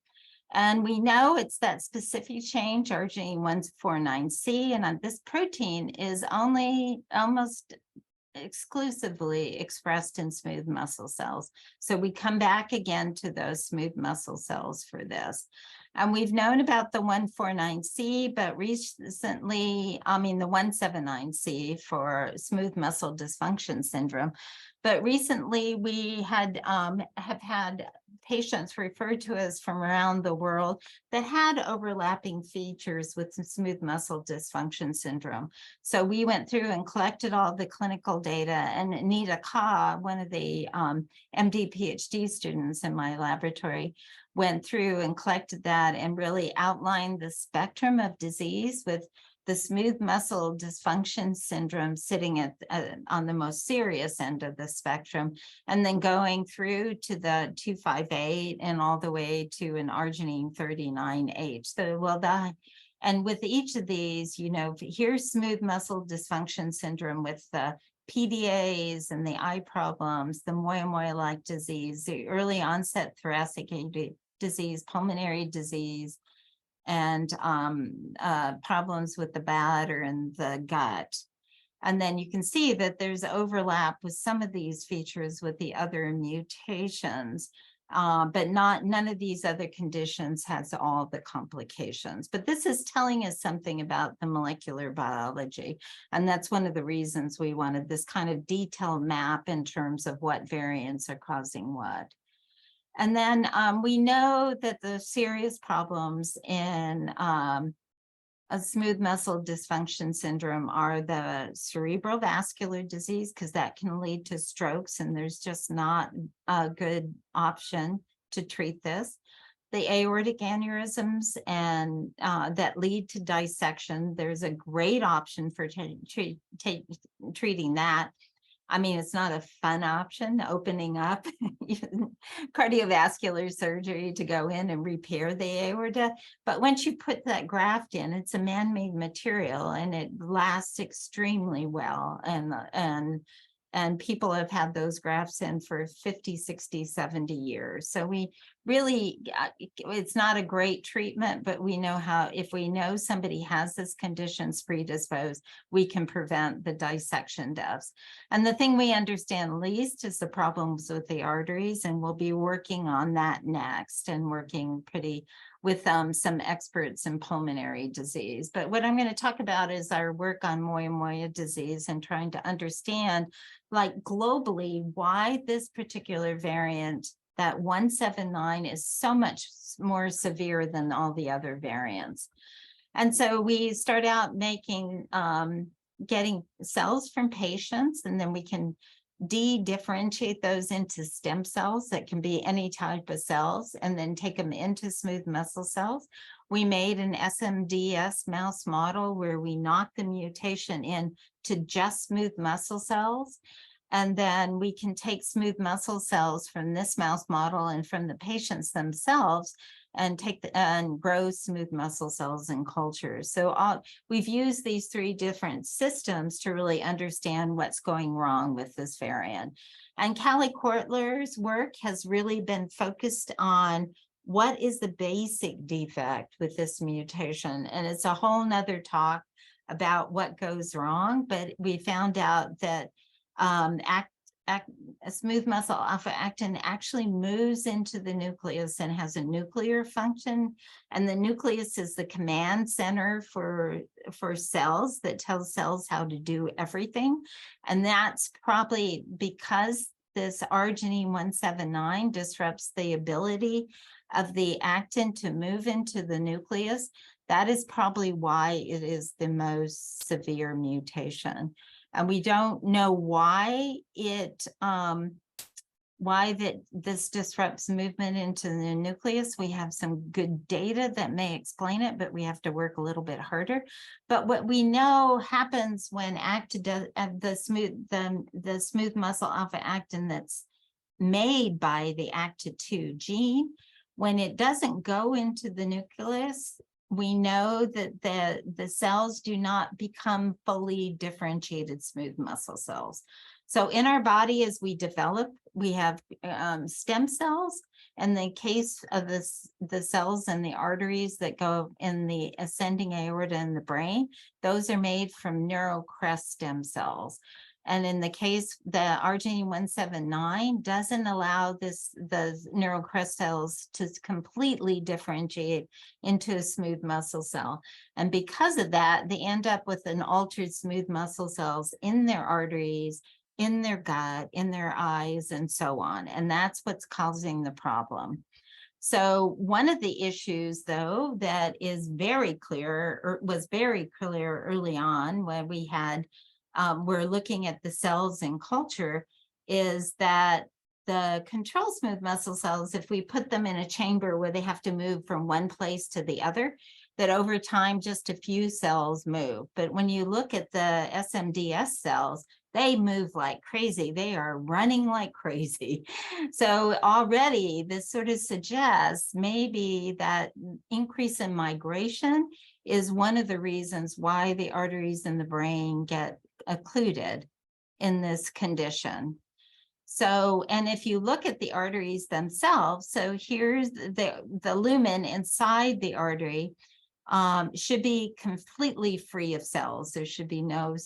And we know it's that specific change, arginine-149C, and this protein is only almost exclusively expressed in smooth muscle cells. So we come back again to those smooth muscle cells for this. And we've known about the 149C, but recently, the 179C for smooth muscle dysfunction syndrome. But recently we have had patients referred to us from around the world that had overlapping features with smooth muscle dysfunction syndrome. So we went through and collected all the clinical data, and Anita Ka, one of the MD PhD students in my laboratory, went through and collected that and really outlined the spectrum of disease, with the smooth muscle dysfunction syndrome sitting at on the most serious end of the spectrum, and then going through to the 258 and all the way to an arginine 39H. So we'll die. And with each of these, here's smooth muscle dysfunction syndrome with the PDAs and the eye problems, the moyamoya-like disease, the early onset thoracic disease, pulmonary disease, and problems with the bladder and the gut. And then you can see that there's overlap with some of these features with the other mutations, but none of these other conditions has all the complications. But this is telling us something about the molecular biology. And that's one of the reasons we wanted this kind of detailed map in terms of what variants are causing what. And then we know that the serious problems in a smooth muscle dysfunction syndrome are the cerebral vascular disease, because that can lead to strokes, and there's just not a good option to treat this. The aortic aneurysms and that lead to dissection, there's a great option for treating that. It's not a fun option, opening up cardiovascular surgery to go in and repair the aorta. But once you put that graft in, it's a man-made material and it lasts extremely well. And people have had those grafts in for 50, 60, 70 years. So we really, it's not a great treatment, but we know how, if we know somebody has this condition predisposed, we can prevent the dissection deaths. And the thing we understand least is the problems with the arteries, and we'll be working on that next, and working with some experts in pulmonary disease. But what I'm going to talk about is our work on moyamoya disease and trying to understand, like globally, why this particular variant, that 179, is so much more severe than all the other variants. And so we start out getting cells from patients, and then we can differentiate those into stem cells that can be any type of cells, and then take them into smooth muscle cells. We made an SMDS mouse model where we knocked the mutation in to just smooth muscle cells. And then we can take smooth muscle cells from this mouse model and from the patients themselves and grow smooth muscle cells in cultures. So we've used these three different systems to really understand what's going wrong with this variant. And Callie Kortler's work has really been focused on what is the basic defect with this mutation. And it's a whole nother talk about what goes wrong, but we found out that smooth muscle alpha actin actually moves into the nucleus and has a nuclear function. And the nucleus is the command center for cells that tells cells how to do everything. And that's probably because this arginine 179 disrupts the ability of the actin to move into the nucleus. That is probably why it is the most severe mutation. And we don't know why this disrupts movement into the nucleus. We have some good data that may explain it, but we have to work a little bit harder. But what we know happens when the smooth muscle alpha actin that's made by the ACTA2 gene, when it doesn't go into the nucleus, we know that the cells do not become fully differentiated smooth muscle cells. So in our body, as we develop, we have stem cells. In the case of the cells and the arteries that go in the ascending aorta in the brain, those are made from neurocrest stem cells. And in the case, the arginine 179 doesn't allow the neurocrest cells to completely differentiate into a smooth muscle cell. And because of that, they end up with an altered smooth muscle cells in their arteries, in their gut, in their eyes, and so on. And that's what's causing the problem. So one of the issues, though, that is very clear, or was very clear early on when we had we're looking at the cells in culture, is that the control smooth muscle cells, if we put them in a chamber where they have to move from one place to the other, that over time just a few cells move. But when you look at the SMDS cells, they move like crazy. They are running like crazy. So already this sort of suggests maybe that increase in migration is one of the reasons why the arteries in the brain get occluded in this condition. So, and if you look at the arteries themselves, so here's the lumen inside the artery should be completely free of cells. There should be no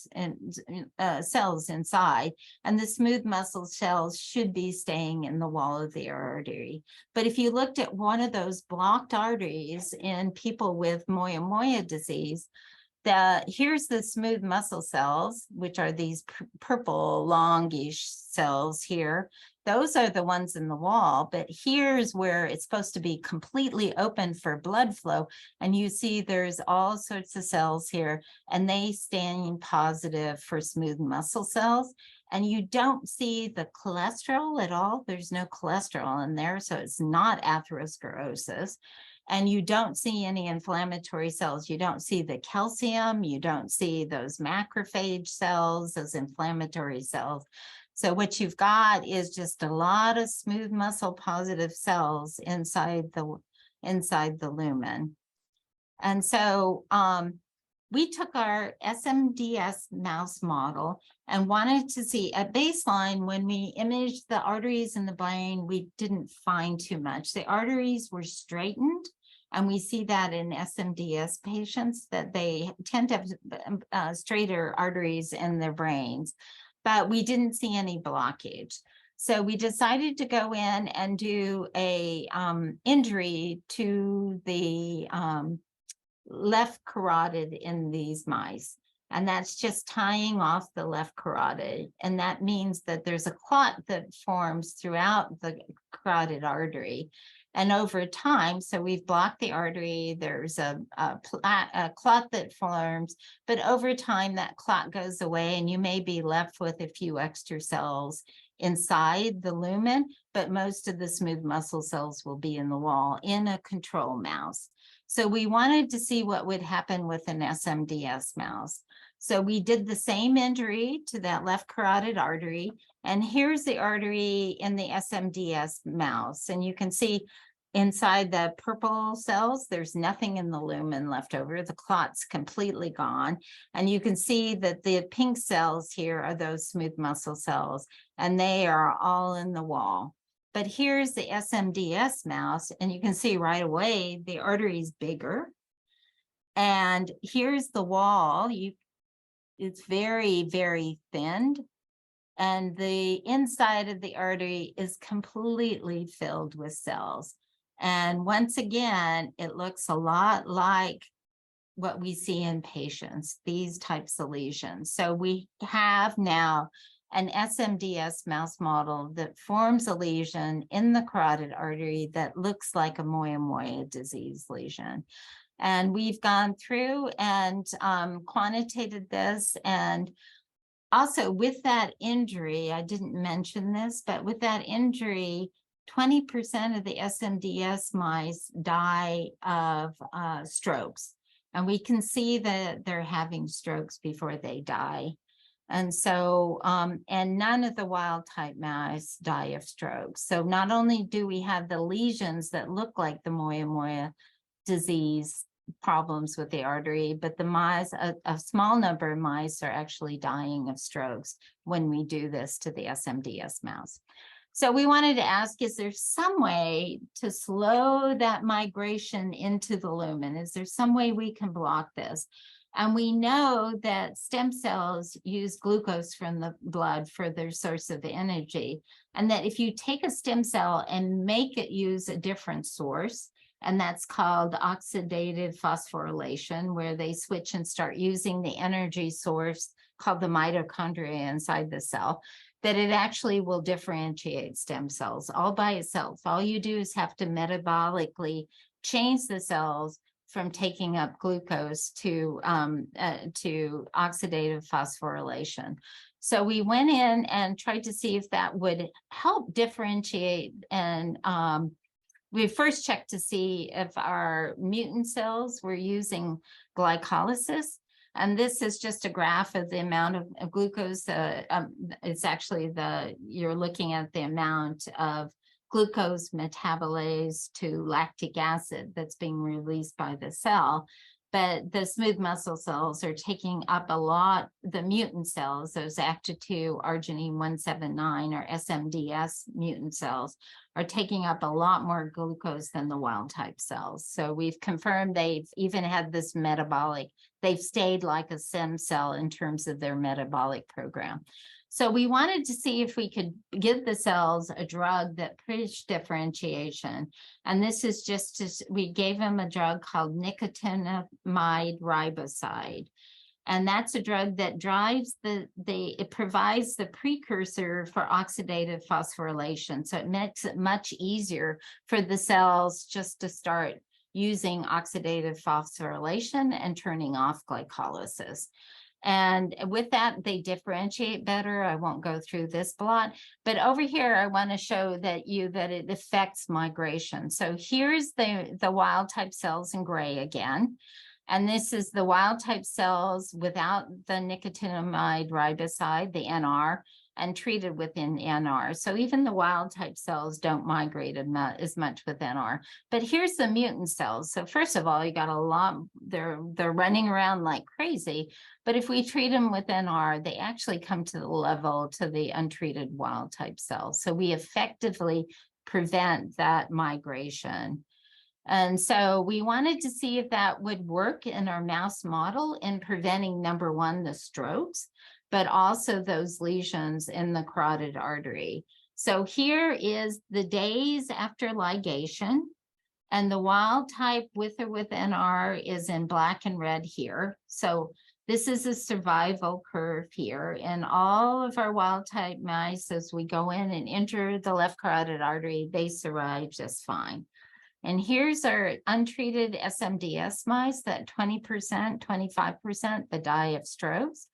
cells inside, and the smooth muscle cells should be staying in the wall of the artery. But if you looked at one of those blocked arteries in people with moyamoya disease, here's the smooth muscle cells, which are these purple longish cells here. Those are the ones in the wall, but here's where it's supposed to be completely open for blood flow. And you see there's all sorts of cells here, and they stand positive for smooth muscle cells. And you don't see the cholesterol at all. There's no cholesterol in there, so it's not atherosclerosis. And you don't see any inflammatory cells. You don't see the calcium. You don't see those macrophage cells, those inflammatory cells. So what you've got is just a lot of smooth muscle positive cells inside the lumen. And so we took our SMDS mouse model and wanted to see at baseline, when we imaged the arteries in the brain, we didn't find too much. The arteries were straightened, and we see that in SMDS patients, that they tend to have straighter arteries in their brains, but we didn't see any blockage. So we decided to go in and do a injury to the left carotid in these mice. And that's just tying off the left carotid. And that means that there's a clot that forms throughout the carotid artery. And over time, so we've blocked the artery, there's a clot that forms, but over time that clot goes away and you may be left with a few extra cells inside the lumen, but most of the smooth muscle cells will be in the wall in a control mouse. So we wanted to see what would happen with an SMDS mouse. So we did the same injury to that left carotid artery, and here's the artery in the SMDS mouse. And you can see inside the purple cells, there's nothing in the lumen left over. The clot's completely gone. And you can see that the pink cells here are those smooth muscle cells, and they are all in the wall. But here's the SMDS mouse, and you can see right away the artery is bigger. And here's the wall. It's very, very thinned. and the inside of the artery is completely filled with cells. And once again, it looks a lot like what we see in patients, these types of lesions. So we have now an SMDS mouse model that forms a lesion in the carotid artery that looks like a moyamoya disease lesion. And we've gone through and quantitated this. And also with that injury, I didn't mention this, but with that injury, 20% of the SMDS mice die of strokes. And we can see that they're having strokes before they die. And so, and none of the wild type mice die of strokes. So not only do we have the lesions that look like the moyamoya disease problems with the artery, but the mice, a small number of mice are actually dying of strokes when we do this to the SMDS mouse. So we wanted to ask, is there some way to slow that migration into the lumen? Is there some way we can block this? And we know that stem cells use glucose from the blood for their source of energy. And that if you take a stem cell and make it use a different source, and that's called oxidative phosphorylation, where they switch and start using the energy source called the mitochondria inside the cell, that it actually will differentiate stem cells all by itself. All you do is have to metabolically change the cells from taking up glucose to oxidative phosphorylation. So we went in and tried to see if that would help differentiate. And we first checked to see if our mutant cells were using glycolysis. And this is just a graph of the amount of glucose. It's actually you're looking at the amount of glucose metabolized to lactic acid that's being released by the cell. But the smooth muscle cells are taking up a lot, the mutant cells, those ACTA2 R179 or SMDS mutant cells are taking up a lot more glucose than the wild type cells. So we've confirmed they've even had this metabolic, they've stayed like a stem cell in terms of their metabolic program. So we wanted to see if we could give the cells a drug that preached differentiation. And this is we gave them a drug called nicotinamide riboside. And that's a drug that drives it provides the precursor for oxidative phosphorylation. So it makes it much easier for the cells just to start using oxidative phosphorylation and turning off glycolysis. And with that, they differentiate better. I won't go through this blot, but over here, I want to show that it affects migration. So here's the wild type cells in gray again. And this is the wild type cells without the nicotinamide riboside, the NR, and treated with NR. So even the wild type cells don't migrate as much with NR. But here's the mutant cells. So first of all, you got a lot, they're running around like crazy. But if we treat them with NR, they actually come to the level to the untreated wild type cells. So we effectively prevent that migration. And so we wanted to see if that would work in our mouse model in preventing, number one, the strokes, but also those lesions in the carotid artery. So here is the days after ligation, and the wild type with or with NR is in black and red here. So this is a survival curve here. And all of our wild type mice, as we go in and enter the left carotid artery, they survive just fine. And here's our untreated SMDS mice, that 20%, 25% that die of strokes.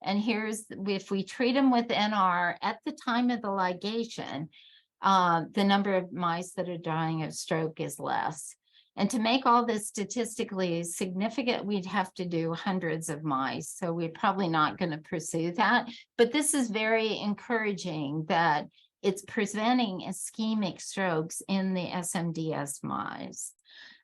And here's, if we treat them with NR at the time of the ligation, the number of mice that are dying of stroke is less. And to make all this statistically significant, we'd have to do hundreds of mice. So we're probably not going to pursue that. But this is very encouraging that it's preventing ischemic strokes in the SMDS mice.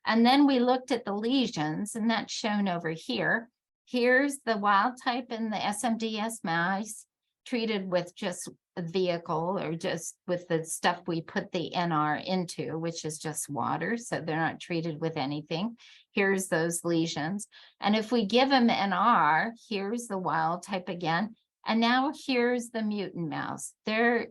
And then we looked at the lesions, and that's shown over here. Here's the wild type in the SMDS mice treated with just a vehicle or just with the stuff we put the NR into, which is just water. So they're not treated with anything. Here's those lesions. And if we give them NR, here's the wild type again. And now here's the mutant mouse. They're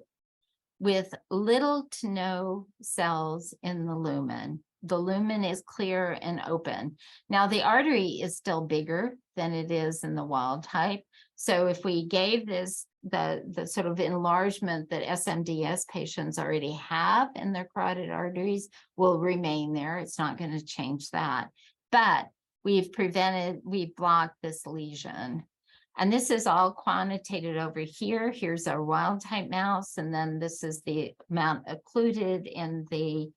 with little to no cells in the lumen. The lumen is clear and open. Now the artery is still bigger than it is in the wild type. So if we gave this the sort of enlargement that SMDS patients already have in their carotid arteries will remain there. It's not going to change that. But we've blocked this lesion. And this is all quantitated over here. Here's our wild type mouse. And then this is the amount occluded in the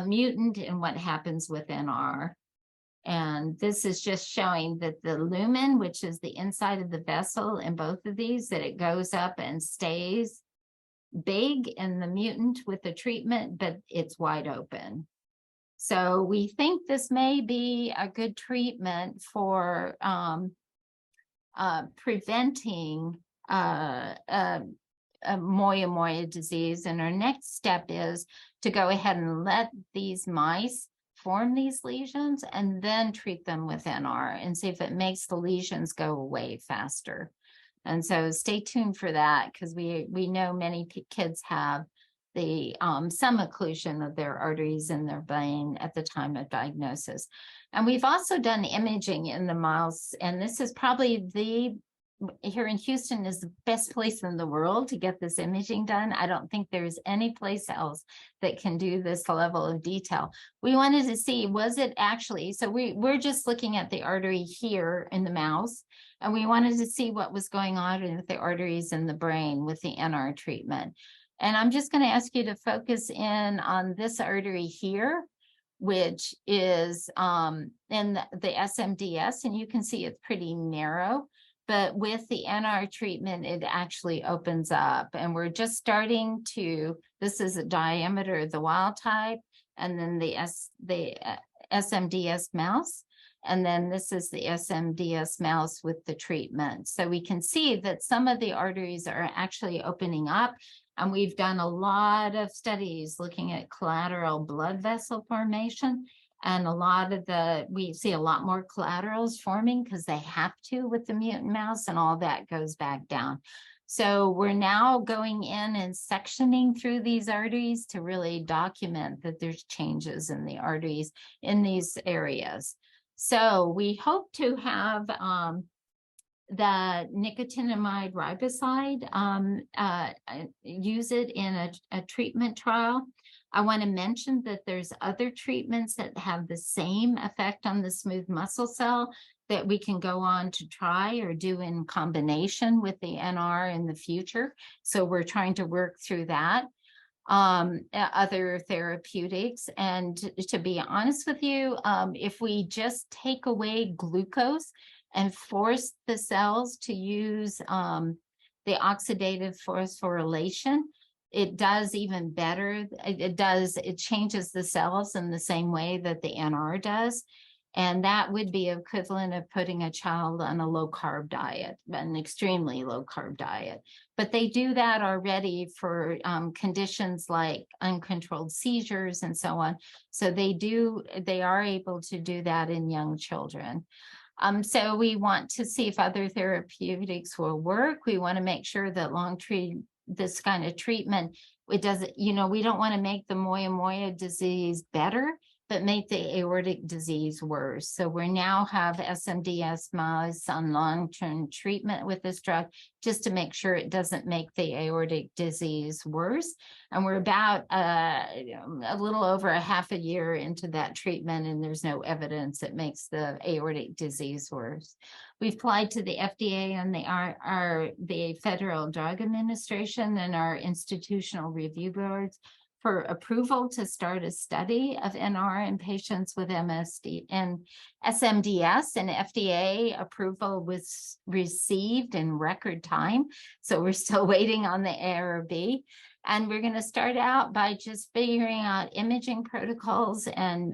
mutant and what happens with NR. And this is just showing that the lumen, which is the inside of the vessel in both of these, that it goes up and stays big in the mutant with the treatment, but it's wide open. So we think this may be a good treatment for preventing a moyamoya disease. And our next step is to go ahead and let these mice form these lesions and then treat them with NR and see if it makes the lesions go away faster. And so stay tuned for that, because we know many kids have the some occlusion of their arteries in their brain at the time of diagnosis. And we've also done imaging in the mouse, and this is probably here in Houston is the best place in the world to get this imaging done. I don't think there's any place else that can do this level of detail. We wanted to see, was it actually, so we're just looking at the artery here in the mouse, and we wanted to see what was going on with the arteries in the brain with the NR treatment. And I'm just going to ask you to focus in on this artery here, which is in the SMDS, and you can see it's pretty narrow. But with the NR treatment, it actually opens up, and we're just starting to, this is a diameter of the wild type, and then the SMDS mouse, and then this is the SMDS mouse with the treatment. So we can see that some of the arteries are actually opening up, and we've done a lot of studies looking at collateral blood vessel formation. And we see a lot more collaterals forming because they have to with the mutant mouse, and all that goes back down. So we're now going in and sectioning through these arteries to really document that there's changes in the arteries in these areas. So we hope to have the nicotinamide riboside, use it in a treatment trial. I want to mention that there's other treatments that have the same effect on the smooth muscle cell that we can go on to try or do in combination with the NR in the future. So we're trying to work through that, other therapeutics. And to be honest with you, if we just take away glucose and force the cells to use the oxidative phosphorylation, it does even better. It changes the cells in the same way that the NR does. And that would be equivalent of putting a child on a low carb diet, an extremely low carb diet. But they do that already for conditions like uncontrolled seizures and so on. So they are able to do that in young children. So we want to see if other therapeutics will work. We want to make sure that this kind of treatment, it doesn't, we don't want to make the moyamoya disease better, but make the aortic disease worse. So we now have SMDS mice on long-term treatment with this drug, just to make sure it doesn't make the aortic disease worse. And we're about a little over a half a year into that treatment, and there's no evidence it makes the aortic disease worse. We've applied to the FDA and the Federal Drug Administration and our institutional review boards for approval to start a study of NR in patients with MSD and SMDS, and FDA approval was received in record time. So we're still waiting on the ARB. And we're going to start out by just figuring out imaging protocols and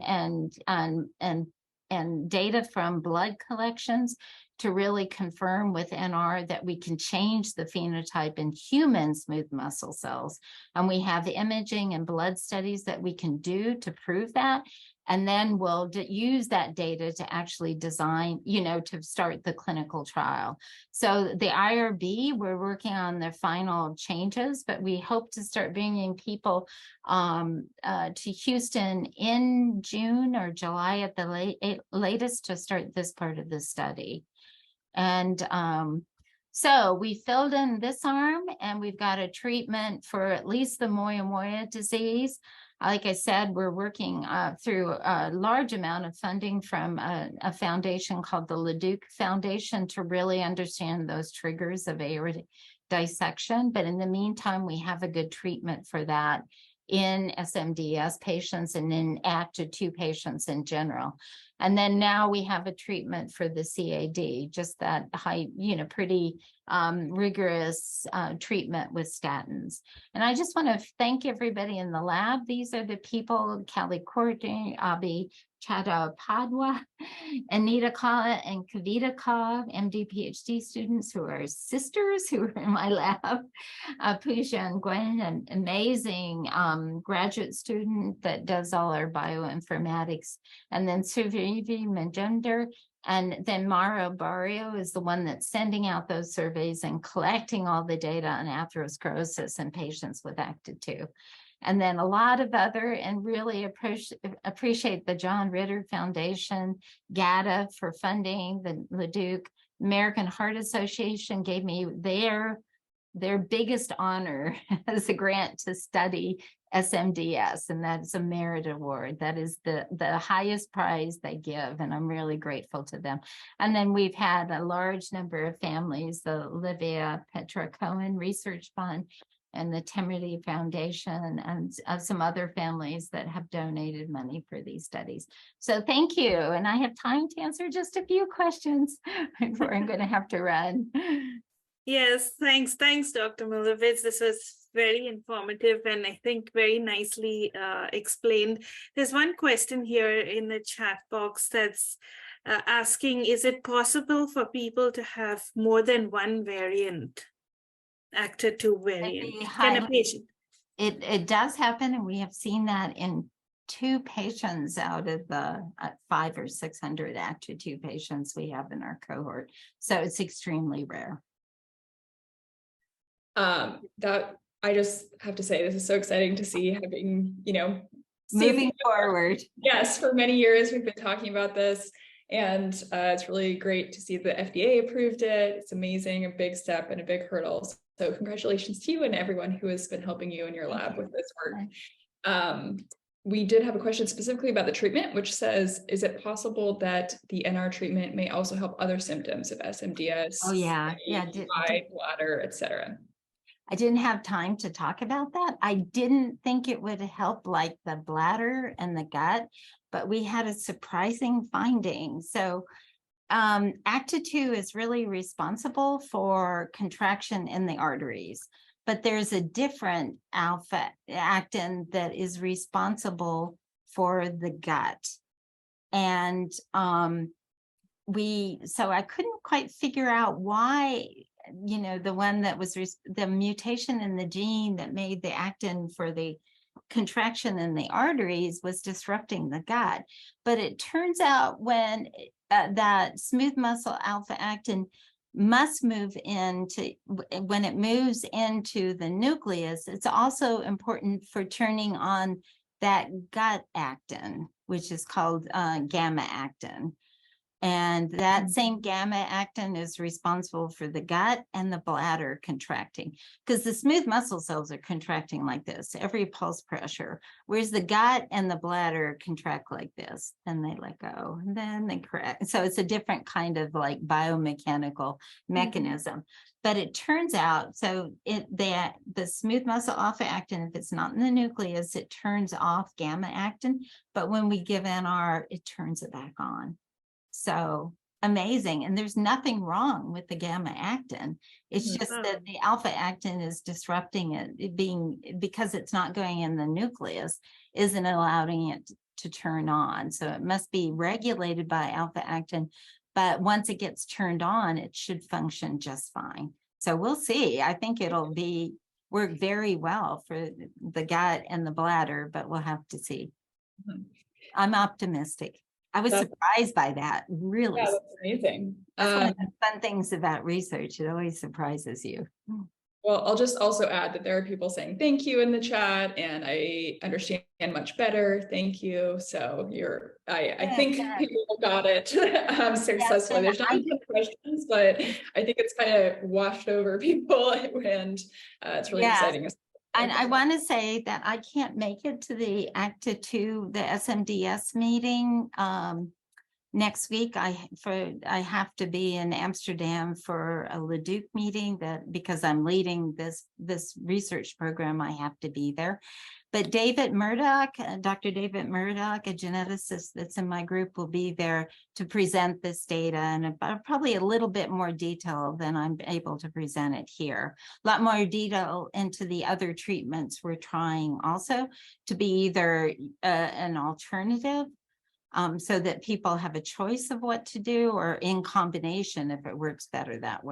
data from blood collections to really confirm with NR that we can change the phenotype in human smooth muscle cells. And we have imaging and blood studies that we can do to prove that. And then we'll use that data to actually design, to start the clinical trial. So the IRB, we're working on the final changes, but we hope to start bringing people to Houston in June or July at the latest to start this part of the study. And so we filled in this arm, and we've got a treatment for at least the moyamoya disease. Like I said, we're working through a large amount of funding from a foundation called the Leduc Foundation to really understand those triggers of aortic dissection. But in the meantime, we have a good treatment for that in SMDS patients and in ACTA2 patients in general. And then now we have a treatment for the CAD, just that high, pretty rigorous treatment with statins. And I just want to thank everybody in the lab. These are the people: Callie Courtney, Abhi Chattopadhyay, Anita Kala, and Kavita Kaur, MD PhD students who are sisters who are in my lab. Pooja and Gwen, an amazing graduate student that does all our bioinformatics. And then Suvivi Manjunder. And then Mara Barrio is the one that's sending out those surveys and collecting all the data on atherosclerosis in patients with ACTA2. And then a lot of other, and really appreciate the John Ritter Foundation, GATA for funding, the Leduc, American Heart Association gave me their biggest honor as a grant to study SMDS, and that's a merit award. That is the highest prize they give, and I'm really grateful to them. And then we've had a large number of families, the Olivia Petra Cohen Research Fund and the Temerity Foundation, and some other families that have donated money for these studies. So thank you. And I have time to answer just a few questions before I'm going to have to run. Yes, thanks, Dr. Milewicz. This was very informative and I think very nicely explained. There's one question here in the chat box that's asking, is it possible for people to have more than one variant, ACTA2 variant? Can a patient? It does happen, and we have seen that in 2 patients out of the 500 or 600 ACTA2 patients we have in our cohort. So it's extremely rare. That I just have to say, this is so exciting to see, having, moving forward. Yes, for many years we've been talking about this, and it's really great to see the FDA approved it. It's amazing, a big step and a big hurdle. So congratulations to you and everyone who has been helping you in your lab with this work. We did have a question specifically about the treatment, which says, is it possible that the NR treatment may also help other symptoms of SMDS? Oh yeah, bladder, etc. I didn't have time to talk about that. I didn't think it would help like the bladder and the gut, but we had a surprising finding. So ACTA2 is really responsible for contraction in the arteries, but there's a different alpha actin that is responsible for the gut. And so I couldn't quite figure out why, the one that was the mutation in the gene that made the actin for the contraction in the arteries was disrupting the gut. But it turns out when that smooth muscle alpha actin must move into, when it moves into the nucleus, it's also important for turning on that gut actin, which is called gamma actin. And that same gamma actin is responsible for the gut and the bladder contracting, because the smooth muscle cells are contracting like this, every pulse pressure, whereas the gut and the bladder contract like this, then they let go, and then they correct. So it's a different kind of like biomechanical mechanism. But it turns out, so the smooth muscle alpha actin, if it's not in the nucleus, it turns off gamma actin. But when we give NR, it turns it back on. So amazing. And there's nothing wrong with the gamma actin. It's just that the alpha actin is disrupting it, because it's not going in the nucleus, isn't allowing it to turn on. So it must be regulated by alpha actin, but once it gets turned on, it should function just fine. So we'll see. I think it'll work very well for the gut and the bladder, but we'll have to see. I'm optimistic. I was surprised by that, really. Yeah, that's amazing. That's one of the fun things about research. It always surprises you. Well, I'll just also add that there are people saying thank you in the chat, and I understand much better. Thank you. So I think people got it successfully. There's not any questions, but I think it's kind of washed over people, and it's really exciting. And I want to say that I can't make it to the ACTA2, the SMDS meeting next week. I have to be in Amsterdam for a Leduc meeting, because I'm leading this research program, I have to be there. But David Murdoch, Dr. David Murdoch, a geneticist that's in my group, will be there to present this data and probably a little bit more detail than I'm able to present it here. A lot more detail into the other treatments we're trying also to be either an alternative, so that people have a choice of what to do, or in combination if it works better that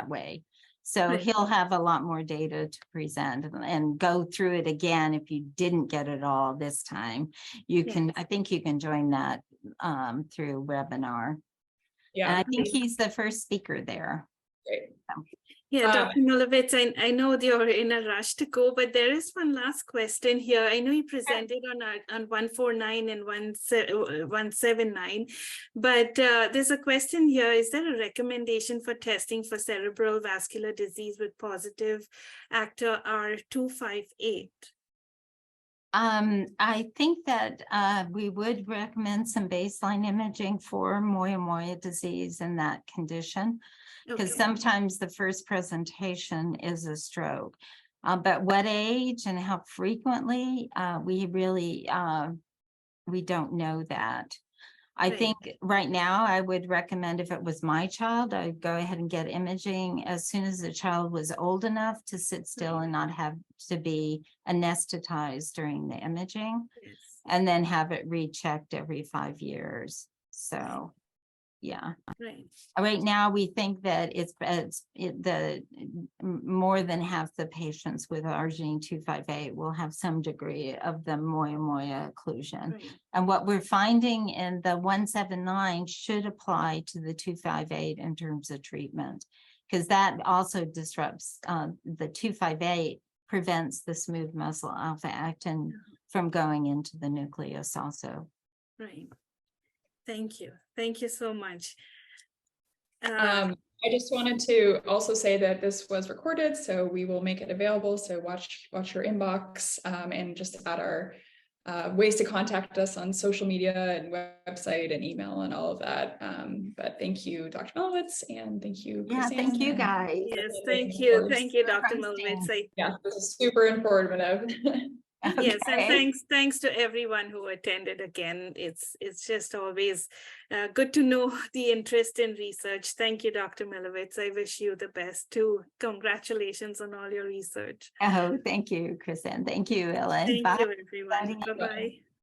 way. So he'll have a lot more data to present and go through it again. If you didn't get it all this time, you can, I think you can join that through webinar. Yeah, and I think he's the first speaker there. Great. So. Yeah, Dr. Milewicz, I know you're in a rush to go, but there is one last question here. I know you presented on 149 and 179, but there's a question here. Is there a recommendation for testing for cerebral vascular disease with positive ACTA R179? I think that we would recommend some baseline imaging for moyamoya disease in that condition, because sometimes the first presentation is a stroke. But what age and how frequently, we really, we don't know that. I think right now I would recommend, if it was my child, I'd go ahead and get imaging as soon as the child was old enough to sit still and not have to be anesthetized during the imaging, and then have it rechecked every 5 years. So, yeah. Right now, we think that more than half the patients with arginine 258 will have some degree of the moyamoya occlusion. And what we're finding in the 179 should apply to the 258 in terms of treatment, because that also disrupts the 258, prevents the smooth muscle alpha actin from going into the nucleus also. Thank you. Thank you so much. I just wanted to also say that this was recorded, so we will make it available. So watch your inbox, and just add our ways to contact us on social media and website and email and all of that. But thank you, Dr. Milewicz, and thank you, Chrisanne. Thank you, guys. Yes, thank you. Thank you, Dr. Milewicz. Yeah, this is super informative. Yes, and thanks to everyone who attended again. It's just always good to know the interest in research. Thank you, Dr. Milewicz. I wish you the best too. Congratulations on all your research. Oh, thank you, Chrisanne. Thank you, Ellen. Thank Bye. you, everyone. Bye-bye.